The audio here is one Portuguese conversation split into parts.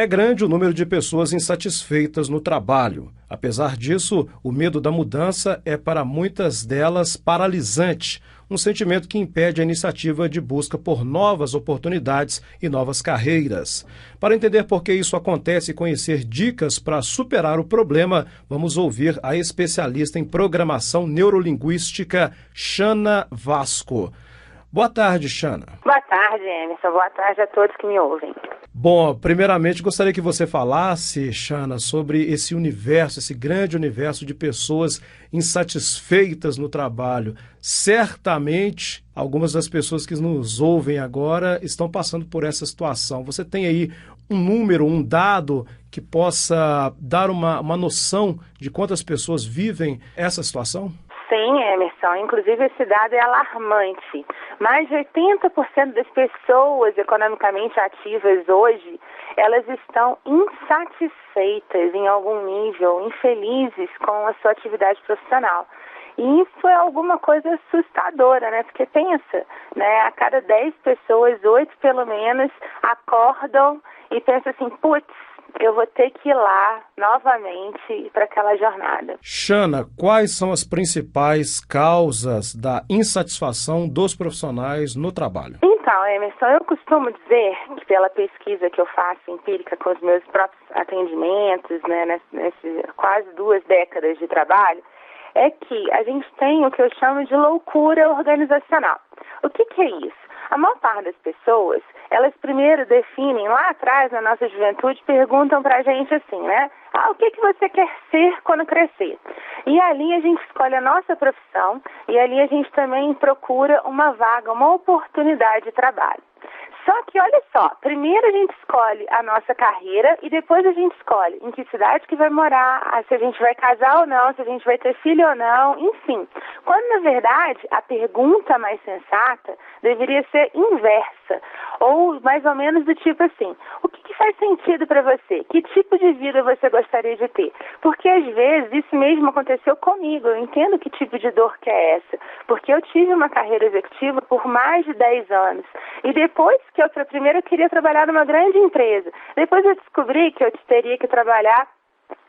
É grande o número de pessoas insatisfeitas no trabalho. Apesar disso, o medo da mudança é para muitas delas paralisante, um sentimento que impede a iniciativa de busca por novas oportunidades e novas carreiras. Para entender por que isso acontece e conhecer dicas para superar o problema, vamos ouvir a especialista em programação neurolinguística, Shana Vasco. Boa tarde, Shana. Boa tarde, Emerson. Boa tarde a todos que me ouvem. Bom, primeiramente gostaria que você falasse, Shana, sobre esse universo, esse grande universo de pessoas insatisfeitas no trabalho. Certamente, algumas das pessoas que nos ouvem agora estão passando por essa situação. Você tem aí um número, um dado que possa dar uma noção de quantas pessoas vivem essa situação? Sim, Emerson. Inclusive, esse dado é alarmante. Mais de 80% das pessoas economicamente ativas hoje, elas estão insatisfeitas em algum nível, infelizes com a sua atividade profissional. E isso é alguma coisa assustadora, né? Porque pensa, né? A cada 10 pessoas, 8 pelo menos, acordam e pensam assim, putz, eu vou ter que ir lá novamente para aquela jornada. Shana, quais são as principais causas da insatisfação dos profissionais no trabalho? Então, Emerson, eu costumo dizer que pela pesquisa que eu faço empírica com os meus próprios atendimentos, né, nessas quase 2 décadas de trabalho, é que a gente tem o que eu chamo de loucura organizacional. O que é isso? A maior parte das pessoas, elas primeiro definem, lá atrás, na nossa juventude, perguntam pra gente assim, né? O que você quer ser quando crescer? E ali a gente escolhe a nossa profissão e ali a gente também procura uma vaga, uma oportunidade de trabalho. Só que, olha só, primeiro a gente escolhe a nossa carreira e depois a gente escolhe em que cidade que vai morar, se a gente vai casar ou não, se a gente vai ter filho ou não, enfim. Quando, na verdade, a pergunta mais sensata deveria ser inversa, ou mais ou menos do tipo assim, o que faz sentido para você? Que tipo de vida você gostaria de ter? Porque, às vezes, isso mesmo aconteceu comigo, eu entendo que tipo de dor que é essa, porque eu tive uma carreira executiva por mais de 10 anos, e depois que primeiro eu queria trabalhar numa grande empresa. Depois eu descobri que eu teria que trabalhar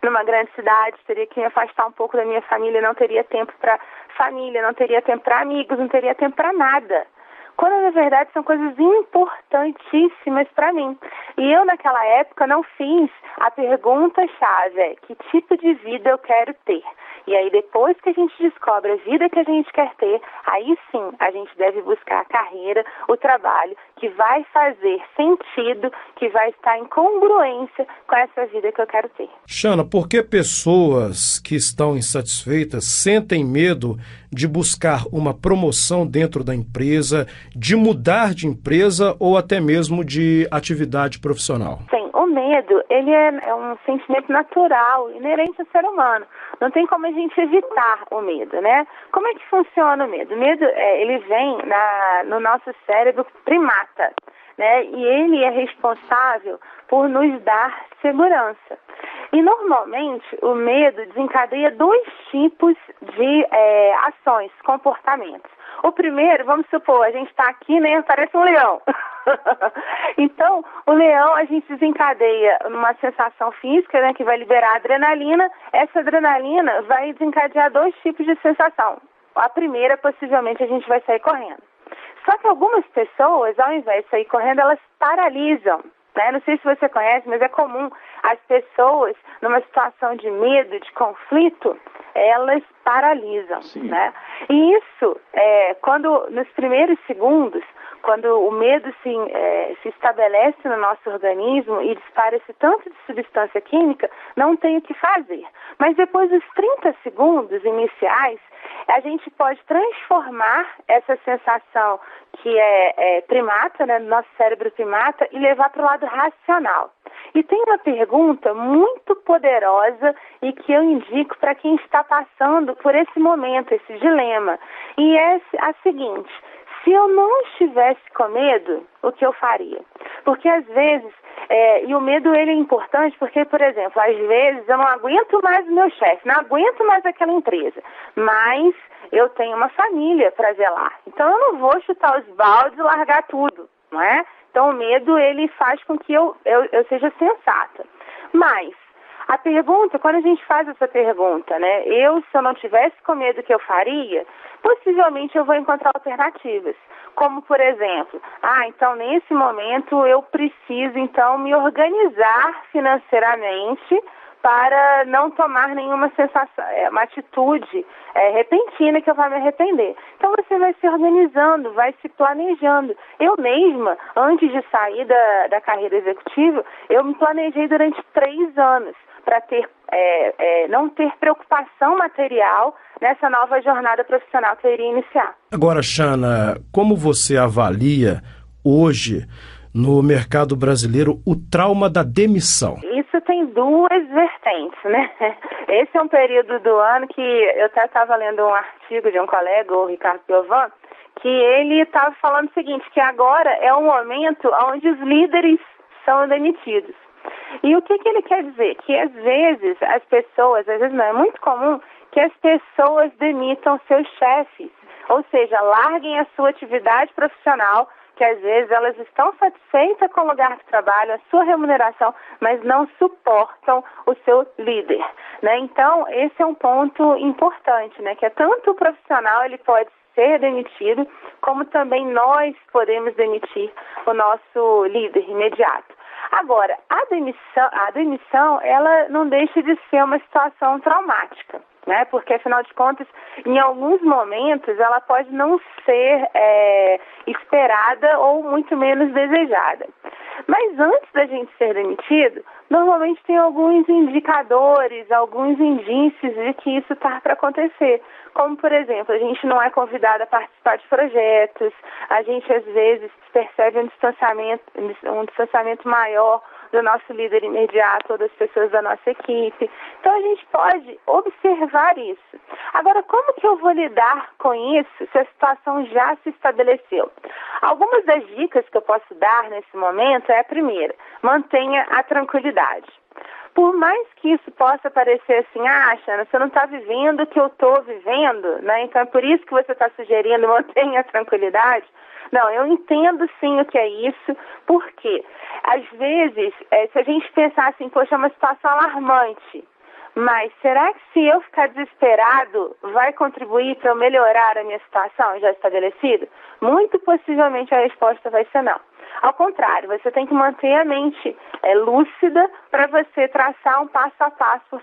numa grande cidade, teria que me afastar um pouco da minha família, não teria tempo para família, não teria tempo para amigos, não teria tempo para nada. Quando, na verdade, são coisas importantíssimas para mim. E eu, naquela época, não fiz a pergunta-chave, que tipo de vida eu quero ter? E aí, depois que a gente descobre a vida que a gente quer ter, aí sim a gente deve buscar a carreira, o trabalho, que vai fazer sentido, que vai estar em congruência com essa vida que eu quero ter. Shana, por que pessoas que estão insatisfeitas sentem medo de buscar uma promoção dentro da empresa, de mudar de empresa ou até mesmo de atividade profissional? Sim, o medo, ele é um sentimento natural, inerente ao ser humano. Não tem como a gente evitar o medo, né? Como é que funciona o medo? O medo, ele vem no nosso cérebro primata, né? E ele é responsável por nos dar segurança. E, normalmente, o medo desencadeia 2 tipos de ações, comportamentos. O primeiro, vamos supor, a gente está aqui, né? Parece um leão. Então, o leão, a gente desencadeia uma sensação física, né? Que vai liberar adrenalina. Essa adrenalina vai desencadear 2 tipos de sensação. A primeira, possivelmente, a gente vai sair correndo. Só que algumas pessoas, ao invés de sair correndo, elas paralisam. Né? Não sei se você conhece, mas é comum as pessoas, numa situação de medo, de conflito, elas paralisam. Né? E isso, quando nos primeiros segundos, quando o medo se estabelece no nosso organismo e dispara esse tanto de substância química, não tem o que fazer. Mas depois dos 30 segundos iniciais, a gente pode transformar essa sensação que é primata, né, no nosso cérebro primata, e levar para o lado racional. E tem uma pergunta muito poderosa e que eu indico para quem está passando por esse momento, esse dilema. E é a seguinte: se eu não estivesse com medo, o que eu faria? Porque às vezes, e o medo ele é importante porque, por exemplo, às vezes eu não aguento mais o meu chefe, não aguento mais aquela empresa, mas eu tenho uma família para zelar. Então eu não vou chutar os baldes e largar tudo, não é? Então, o medo, ele faz com que eu seja sensata. Mas a pergunta, quando a gente faz essa pergunta, né? Se eu não tivesse com medo, o que eu faria? Possivelmente eu vou encontrar alternativas. Como, por exemplo, então nesse momento eu preciso, então, me organizar financeiramente para não tomar nenhuma sensação, uma atitude repentina que eu vá me arrepender. Então você vai se organizando, vai se planejando. Eu mesma, antes de sair da carreira executiva, eu me planejei durante 3 anos para não ter preocupação material nessa nova jornada profissional que eu iria iniciar. Agora, Chana, como você avalia hoje no mercado brasileiro o trauma da demissão? Isso tem 2 vertentes, né? Esse é um período do ano que eu até estava lendo um artigo de um colega, o Ricardo Piovan, que ele estava falando o seguinte, que agora é um momento onde os líderes são demitidos. E o que ele quer dizer? Que às vezes as pessoas, às vezes não, é muito comum que as pessoas demitam seus chefes, ou seja, larguem a sua atividade profissional, que às vezes elas estão satisfeitas com o lugar de trabalho, a sua remuneração, mas não suportam o seu líder, né? Então, esse é um ponto importante, né? Que é tanto o profissional, ele pode ser demitido, como também nós podemos demitir o nosso líder imediato. Agora, a demissão, ela não deixa de ser uma situação traumática, né? Porque, afinal de contas, em alguns momentos, ela pode não ser esperada ou muito menos desejada. Mas antes da gente ser demitido, normalmente tem alguns indicadores, alguns indícios de que isso está para acontecer. Como, por exemplo, a gente não é convidado a participar de projetos, a gente às vezes percebe um distanciamento maior do nosso líder imediato ou das pessoas da nossa equipe. Então a gente pode observar isso. Agora, como que eu vou lidar com isso se a situação já se estabeleceu? Algumas das dicas que eu posso dar nesse momento é a primeira: mantenha a tranquilidade. Por mais que isso possa parecer assim, Chana, você não está vivendo o que eu estou vivendo, né? Então é por isso que você está sugerindo mantenha a tranquilidade. Não, eu entendo sim o que é isso, porque às vezes, se a gente pensar assim, poxa, é uma situação alarmante, mas será que se eu ficar desesperado vai contribuir para eu melhorar a minha situação já estabelecida? Muito possivelmente a resposta vai ser não. Ao contrário, você tem que manter a mente lúcida para você traçar um passo a passo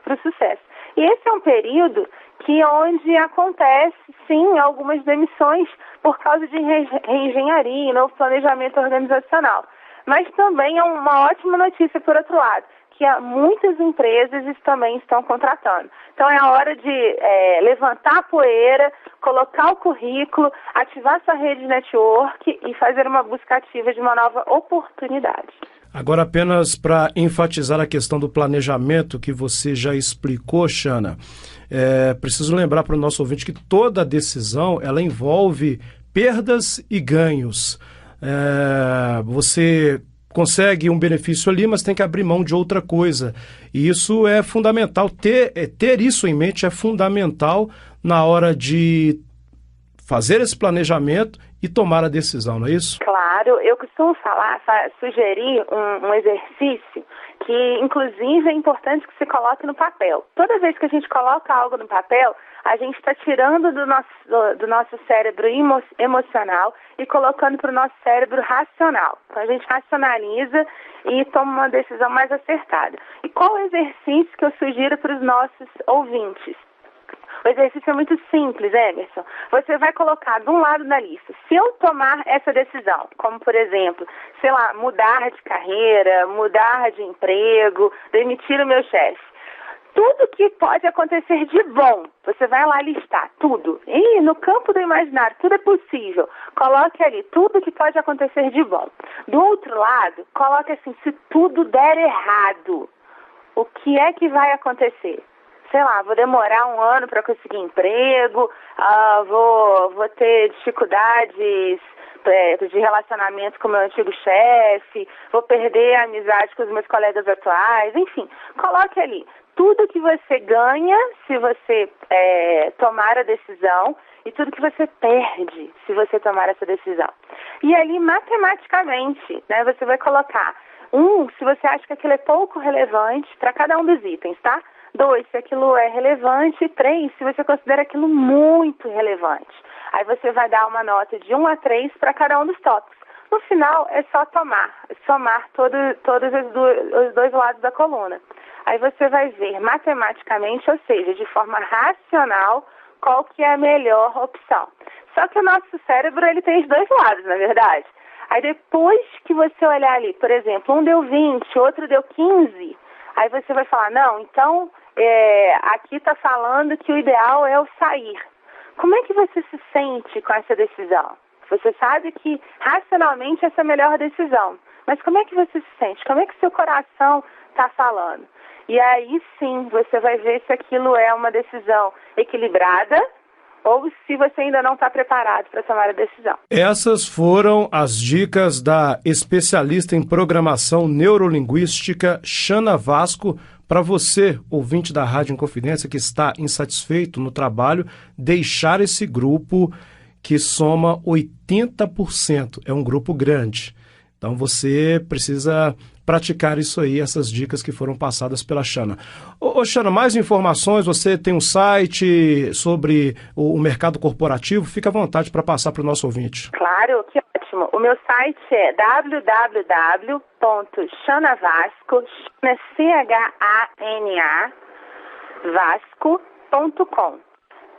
para o sucesso. E esse é um período onde acontece, sim, algumas demissões por causa de reengenharia e novo planejamento organizacional. Mas também é uma ótima notícia, por outro lado, que muitas empresas também estão contratando. Então é a hora de levantar a poeira, colocar o currículo, ativar sua rede de network e fazer uma busca ativa de uma nova oportunidade. Agora, apenas para enfatizar a questão do planejamento que você já explicou, Chana, preciso lembrar para o nosso ouvinte que toda decisão ela envolve perdas e ganhos. Você consegue um benefício ali, mas tem que abrir mão de outra coisa. E isso é fundamental. Ter isso em mente é fundamental na hora de fazer esse planejamento e tomar a decisão, não é isso? Claro, eu costumo sugerir um exercício que, inclusive, é importante que se coloque no papel. Toda vez que a gente coloca algo no papel, a gente está tirando do nosso cérebro emocional e colocando para o nosso cérebro racional. Então, a gente racionaliza e toma uma decisão mais acertada. E qual o exercício que eu sugiro para os nossos ouvintes? O exercício é muito simples, Emerson. Você vai colocar de um lado da lista, se eu tomar essa decisão, como, por exemplo, sei lá, mudar de carreira, mudar de emprego, demitir o meu chefe, tudo que pode acontecer de bom, você vai lá listar tudo. E no campo do imaginário, tudo é possível. Coloque ali tudo que pode acontecer de bom. Do outro lado, coloque assim, se tudo der errado, o que é que vai acontecer? Sei lá, vou demorar 1 ano para conseguir emprego, vou ter dificuldades de relacionamento com o meu antigo chefe, vou perder a amizade com os meus colegas atuais, enfim, coloque ali tudo que você ganha se você tomar a decisão e tudo que você perde se você tomar essa decisão. E ali, matematicamente, né, você vai colocar se você acha que aquilo é pouco relevante para cada um dos itens, tá? 2, se aquilo é relevante. 3, se você considera aquilo muito relevante. Aí você vai dar uma nota de 1 a 3 para cada um dos tópicos. No final, é só somar todos os dois lados da coluna. Aí você vai ver matematicamente, ou seja, de forma racional, qual que é a melhor opção. Só que o nosso cérebro, ele tem os dois lados, na verdade. Aí depois que você olhar ali, por exemplo, um deu 20, outro deu 15, aí você vai falar, não, então aqui está falando que o ideal é o sair. Como é que você se sente com essa decisão? Você sabe que racionalmente essa é a melhor decisão, mas como é que você se sente? Como é que seu coração está falando? E aí sim você vai ver se aquilo é uma decisão equilibrada ou se você ainda não está preparado para tomar a decisão. Essas foram as dicas da especialista em programação neurolinguística, Chana Vasco, para você, ouvinte da Rádio Inconfidência, que está insatisfeito no trabalho, deixar esse grupo que soma 80%. É um grupo grande. Então você precisa praticar isso aí, essas dicas que foram passadas pela Chana. Ô Chana, mais informações, você tem um site sobre o mercado corporativo, fica à vontade para passar para o nosso ouvinte. Claro, que ótimo. O meu site é www.chanavasco, Vasco.com.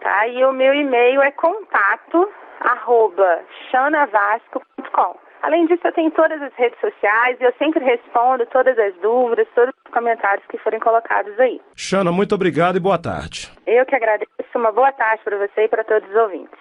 Tá? E o meu e-mail é contato@chanavasco.com. Além disso, eu tenho todas as redes sociais e eu sempre respondo todas as dúvidas, todos os comentários que forem colocados aí. Chana, muito obrigado e boa tarde. Eu que agradeço. Uma boa tarde para você e para todos os ouvintes.